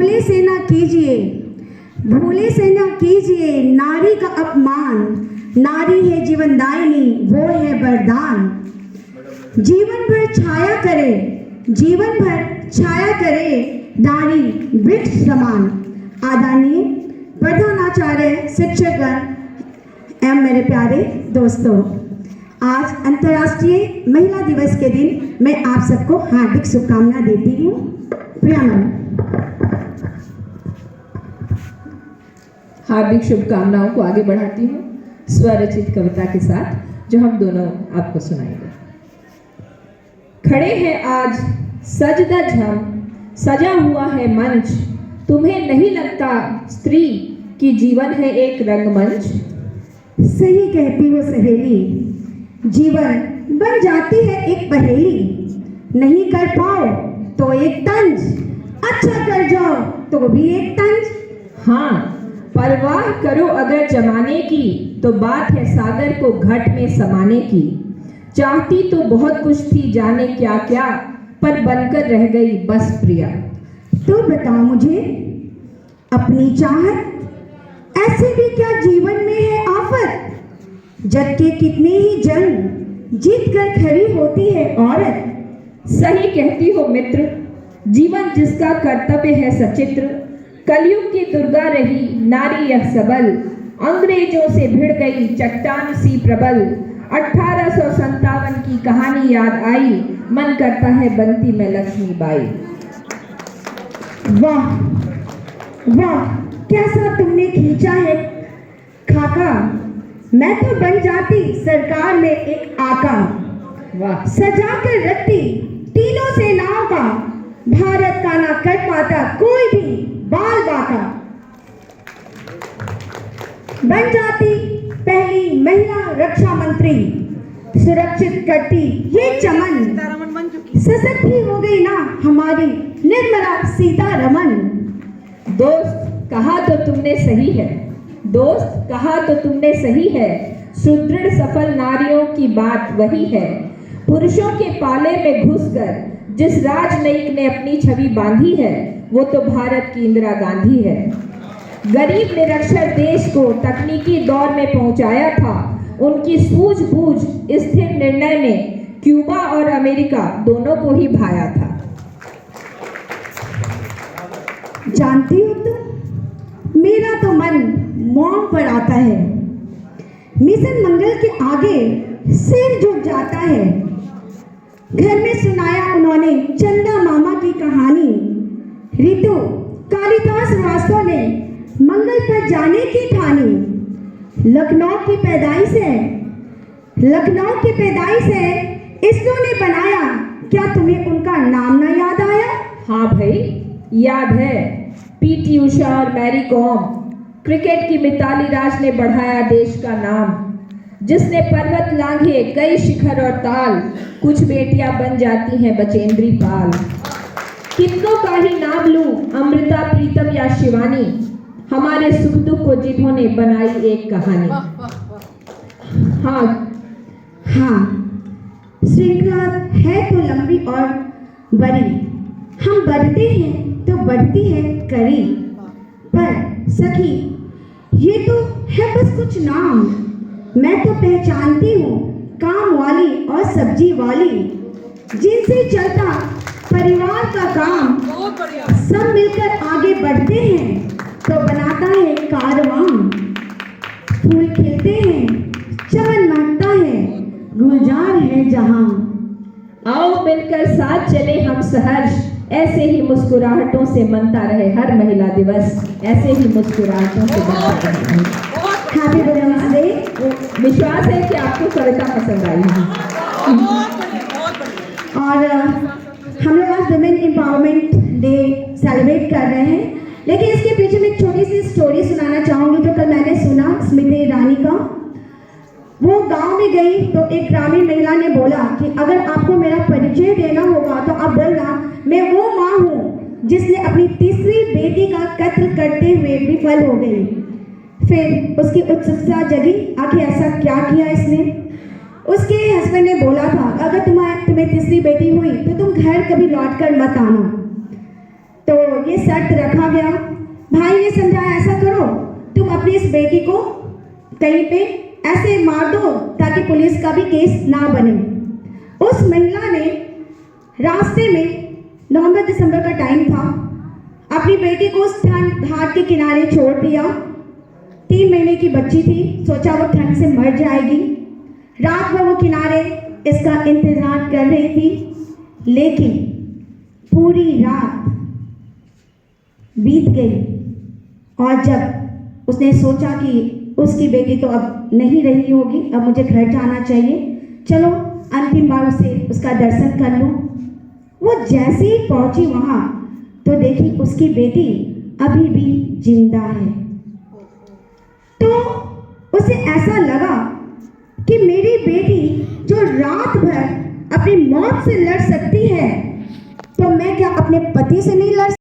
भूले से ना कीजिए, भूले से ना कीजिए नारी का अपमान। नारी है जीवनदायिनी, वो है वरदान। जीवन भर छाया करे, जीवन भर छाया करे नारी वृक्ष समान। आदरणीय प्रधानाचार्य, शिक्षकगण एवं मेरे प्यारे दोस्तों, आज अंतर्राष्ट्रीय महिला दिवस के दिन मैं आप सबको हार्दिक शुभकामनाएं देती हूँ। प्रियम, हार्दिक शुभकामनाओं को आगे बढ़ाती हूँ स्वरचित कविता के साथ, जो हम दोनों आपको सुनाएंगे। खड़े हैं आज सज धज हम, सजा हुआ है मंच। तुम्हें नहीं लगता स्त्री की जीवन है एक रंगमंच? सही कहती हो सहेली, जीवन बन जाती है एक पहेली। नहीं कर पाओ तो एक तंज, अच्छा कर जाओ तो भी एक तंज। हाँ, परवाह करो अगर जमाने की, तो बात है सागर को घट में समाने की। चाहती तो बहुत कुछ थी जाने क्या क्या, पर बनकर रह गई बस प्रिया। तो बता मुझे अपनी चाहत, ऐसे भी क्या जीवन में है आफत? जग के कितने ही जंग जीत कर खड़ी होती है औरत। सही कहती हो मित्र, जीवन जिसका कर्तव्य है सचित्र। कलयुग की दुर्गा रही नारी यह सबल, अंग्रेजों से भिड़ गई चट्टान सी प्रबल। 1857 की कहानी याद आई, मन करता है बनती मैं लक्ष्मीबाई। वाह वाह, कैसा तुमने खींचा है खाका। मैं तो बन जाती सरकार में एक आका। वाह, सजा कर रखती तीनों सेनाओं का, भारत का ना कर पाता कोई भी बाल बाका। बन जाती पहली महिला रक्षा मंत्री, सुरक्षित करती ये चमन। सशक्त ही हो गई ना हमारी निर्मला सीतारमन। दोस्त कहा तो तुमने सही है, दोस्त कहा तो तुमने सही है। सुदृढ़ सफल नारियों की बात वही है। पुरुषों के पाले में घुसकर जिस राजनयिक ने अपनी छवि बांधी है, वो तो भारत की इंदिरा गांधी है। गरीब निरक्षर देश को तकनीकी दौर में पहुंचाया था। उनकी सूझबूझ स्थिर निर्णय ने क्यूबा और अमेरिका दोनों को ही भाया था। जानती हो तुम, मेरा तो मन मौन पर आता है। मिशन मंगल के आगे सिर झुक जाता है। घर में सुनाया उन्होंने चंदा मामा की कहानी। ऋतु कालिदास वास्तव ने मंगल पर जाने की ठानी। लखनऊ की पैदाइश है इसरो ने बनाया। क्या तुम्हें उनका नाम ना याद आया? हाँ भाई, याद है। पीटी उषा और मैरी कॉम। क्रिकेट की मिताली राज ने बढ़ाया देश का नाम। जिसने पर्वत लांघे कई शिखर और ताल, कुछ बेटियां बन जाती हैं बचेंद्री पाल। कितनों का ही नाम लूं, अमृता, प्रीतम या शिवानी, हमारे सुख दुख को जिन्होंने बनाई एक कहानी। हाँ हाँ, श्रृंखला है तो लंबी और बड़ी। हम बढ़ते हैं तो बढ़ती है करी। पर सखी, ये तो है बस कुछ नाम। मैं तो पहचानती हूँ काम वाली और सब्जी वाली, जिनसे चलता परिवार का काम। सब मिलकर आगे बढ़ते हैं तो बनाता है कारवां। फूल खिलते हैं, चमन महकता है, गुलजार है जहां। आओ मिलकर साथ चले हम सहर्ष, ऐसे ही मुस्कुराहटों से मनता रहे हर महिला दिवस। ऐसे ही मुस्कुराहटों से मनता रहे। Happy women's day. विश्वास है कि आपको कविता पसंद आई है। और हम लोग आज वुमेन एम्पावरमेंट डे सेलिब्रेट कर रहे हैं, लेकिन इसके पीछे मैं एक छोटी सी स्टोरी सुनाना चाहूँगी जो कल मैंने सुना स्मृति ईरानी का। वो गांव में गई तो एक ग्रामीण महिला ने बोला कि अगर आपको मेरा परिचय देना होगा तो आप बोलना, मैं वो माँ हूँ जिसने अपनी तीसरी बेटी का कत्ल करते हुए विफल हो गई। फिर उसकी उत्सुकता जगी, आखिर ऐसा क्या किया इसने। उसके हस्बैंड ने बोला था, अगर तुम्हें तीसरी बेटी हुई तो तुम घर कभी लौट कर मत आना। तो ये शर्त रखा गया। भाई ने समझाया ऐसा करो, तुम अपनी इस बेटी को कहीं पे ऐसे मार दो ताकि पुलिस का भी केस ना बने। उस महिला ने रास्ते में, नवंबर दिसंबर का टाइम था, अपनी बेटी को उस ठंड घाट के किनारे छोड़ दिया। 3 महीने की बच्ची थी, सोचा वो ठंड से मर जाएगी। रात भर वो किनारे इसका इंतजार कर रही थी, लेकिन पूरी रात बीत गई और जब उसने सोचा कि उसकी बेटी तो अब नहीं रही होगी, अब मुझे घर जाना चाहिए, चलो अंतिम बार उसे उसका दर्शन कर लूं। वो जैसे ही पहुंची वहां तो देखी उसकी बेटी अभी भी जिंदा है। तो उसे ऐसा लगा कि मेरी बेटी जो रात भर अपनी मौत से लड़ सकती है, तो मैं क्या अपने पति से नहीं लड़